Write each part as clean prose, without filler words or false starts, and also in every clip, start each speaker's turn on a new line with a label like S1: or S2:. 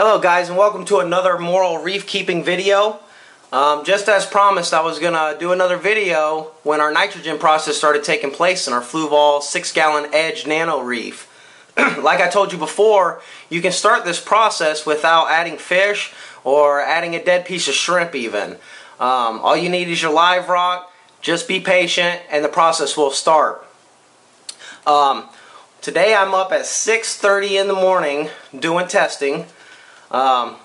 S1: Hello guys, and welcome to another moral reef keeping video. Just as promised, I was going to do another video when our nitrogen process started taking place in our Fluval 6-gallon edge nano reef. Like I told you before, you can start this process without adding fish or adding a dead piece of shrimp even. All you need is your live rock. Just be patient and the process will start. Today I'm up at 6:30 in the morning doing testing.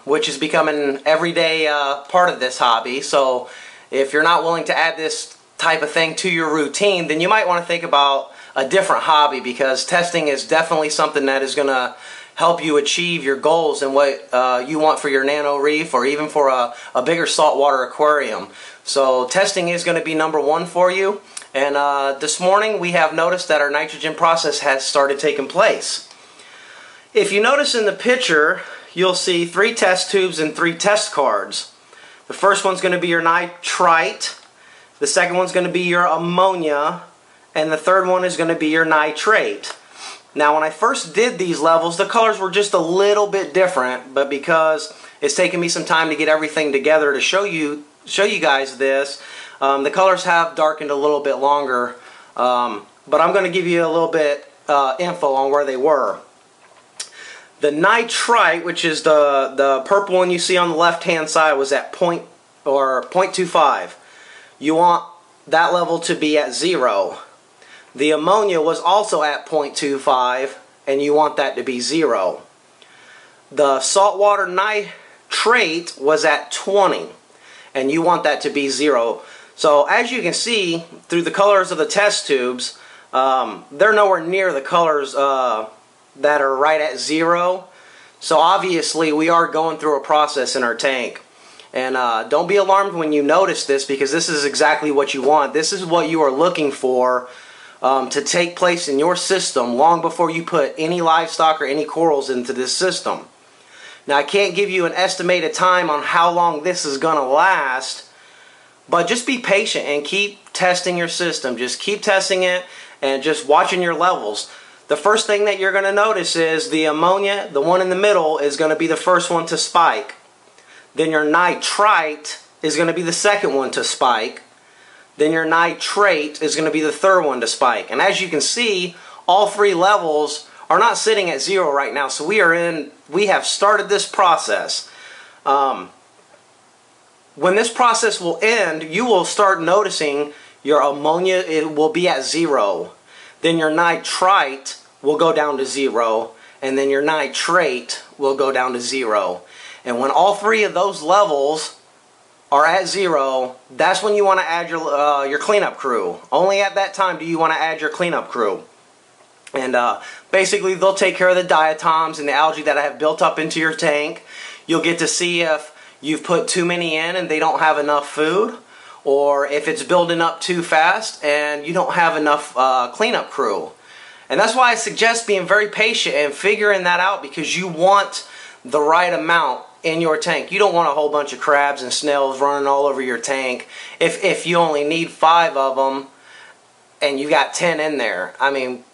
S1: Which is becoming an everyday part of this hobby. So if you're not willing to add this type of thing to your routine, then you might want to think about a different hobby, because testing is definitely something that is going to help you achieve your goals and what you want for your nano reef, or even for a bigger saltwater aquarium. So testing is going to be number one for you. And this morning we have noticed that our nitrogen process has started taking place. If you notice in the picture, you'll see 3 test tubes and 3 test cards. The first one's going to be your nitrite, the second one's going to be your ammonia, and the third one is going to be your nitrate. Now when I first did these levels, the colors were just a little bit different, but because it's taken me some time to get everything together to show you guys this, the colors have darkened a little bit longer, but I'm going to give you a little bit info on where they were. The nitrite, which is the purple one you see on the left hand side, was at 0.25. You want that level to be at 0. The ammonia was also at 0.25, and you want that to be 0. The saltwater nitrate was at 20, and you want that to be 0. So as you can see through the colors of the test tubes, they're nowhere near the colors that are right at 0. So obviously we are going through a process in our tank. And don't be alarmed when you notice this, because this is exactly what you want. This is what you are looking for to take place in your system long before you put any livestock or any corals into this system. Now I can't give you an estimated time on how long this is going to last, but just be patient and keep testing your system. Just keep testing it and just watching your levels. The first thing that you're going to notice is the ammonia, the one in the middle, is going to be the first one to spike. Then your nitrite is going to be the second one to spike. Then your nitrate is going to be the third one to spike. And as you can see, all 3 levels are not sitting at 0 right now. So we have started this process. When this process will end, you will start noticing your ammonia, it will be at 0. Then your nitrite will go down to 0, and then your nitrate will go down to 0. And when all 3 of those levels are at 0, that's when you want to add your cleanup crew. Only at that time do you want to add your cleanup crew. And basically they'll take care of the diatoms and the algae that have built up into your tank. You'll get to see if you've put too many in and they don't have enough food, or if it's building up too fast and you don't have enough cleanup crew. And that's why I suggest being very patient and figuring that out, because you want the right amount in your tank. You don't want a whole bunch of crabs and snails running all over your tank if you only need 5 of them and you got 10 in there. I mean,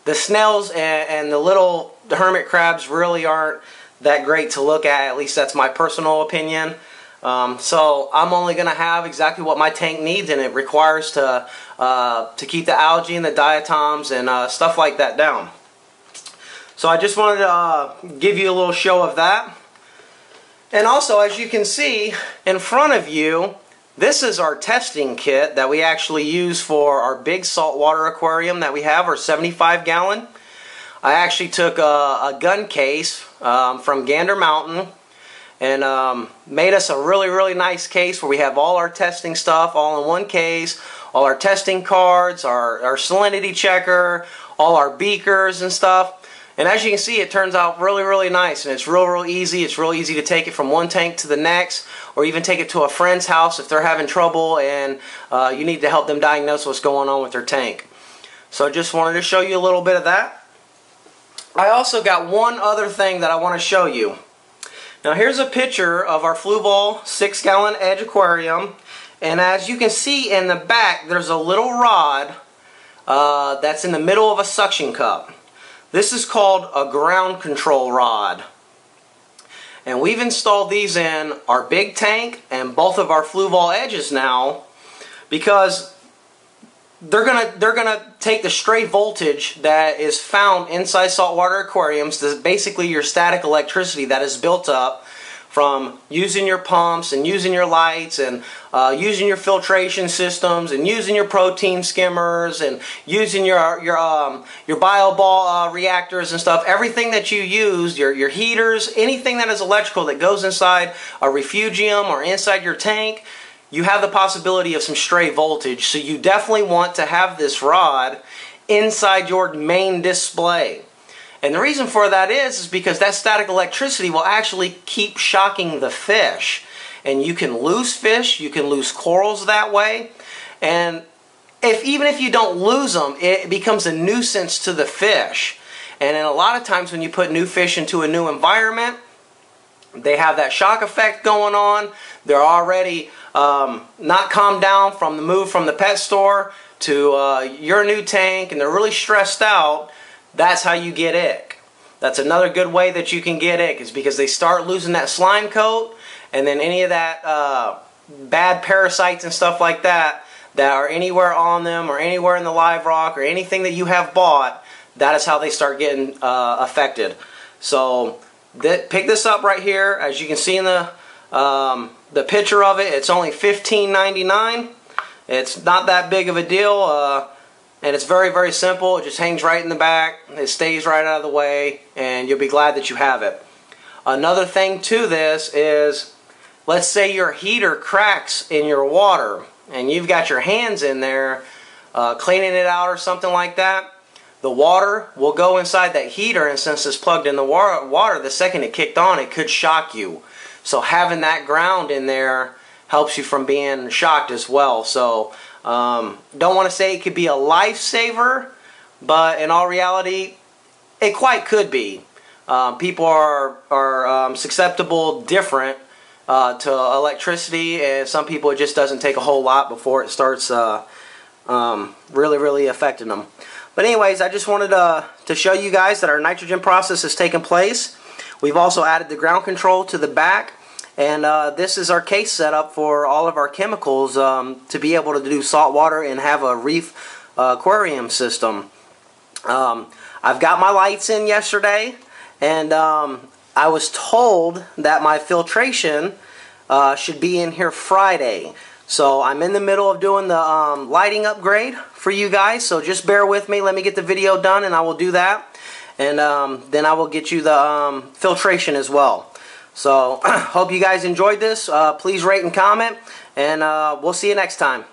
S1: the snails and the little hermit crabs really aren't that great to look at least that's my personal opinion. So I'm only going to have exactly what my tank needs, and it requires to keep the algae and the diatoms and stuff like that down. So I just wanted to give you a little show of that. And also, as you can see in front of you, this is our testing kit that we actually use for our big saltwater aquarium that we have, our 75-gallon. I actually took a gun case from Gander Mountain and made us a really nice case where we have all our testing stuff all in one case, all our testing cards, our salinity checker, all our beakers and stuff. And as you can see, it turns out really nice, and it's real easy. It's real easy to take it from one tank to the next, or even take it to a friend's house if they're having trouble and you need to help them diagnose what's going on with their tank. So I just wanted to show you a little bit of that. I also got one other thing that I want to show you. Now here's a picture of our Fluval 6-gallon edge aquarium, and as you can see in the back, there's a little rod that's in the middle of a suction cup. This is called a ground control rod. And we've installed these in our big tank and both of our Fluval edges now, because they're gonna take the stray voltage that is found inside saltwater aquariums, basically your static electricity that is built up from using your pumps and using your lights and using your filtration systems and using your protein skimmers and using your bioball reactors and stuff. Everything that you use, your heaters, anything that is electrical that goes inside a refugium or inside your tank, you have the possibility of some stray voltage. So you definitely want to have this rod inside your main display. And the reason for that is because that static electricity will actually keep shocking the fish. And you can lose fish, you can lose corals that way. And even if you don't lose them, it becomes a nuisance to the fish. And then a lot of times when you put new fish into a new environment, they have that shock effect going on. They're already not calmed down from the move from the pet store to your new tank, and they're really stressed out. That's how you get ick. That's another good way that you can get ick, is because they start losing that slime coat, and then any of that bad parasites and stuff like that that are anywhere on them or anywhere in the live rock or anything that you have bought, that is how they start getting affected. So pick this up right here. As you can see in the picture of it, it's only $15.99. It's not that big of a deal. And it's very, very simple. It just hangs right in the back. It stays right out of the way, and you'll be glad that you have it. Another thing to this is, let's say your heater cracks in your water, and you've got your hands in there cleaning it out or something like that. The water will go inside that heater, and since it's plugged in the water, the second it kicked on, it could shock you. So having that ground in there helps you from being shocked as well. So don't want to say it could be a lifesaver, but in all reality, it quite could be. People are susceptible different to electricity, and some people it just doesn't take a whole lot before it starts really affecting them. But anyways, I just wanted to show you guys that our nitrogen process has taken place. We've also added the ground control to the back. And this is our case setup for all of our chemicals to be able to do saltwater and have a reef aquarium system. I've got my lights in yesterday, and I was told that my filtration should be in here Friday. So I'm in the middle of doing the lighting upgrade for you guys, so just bear with me. Let me get the video done and I will do that. And then I will get you the filtration as well. So, hope you guys enjoyed this. Please rate and comment, and we'll see you next time.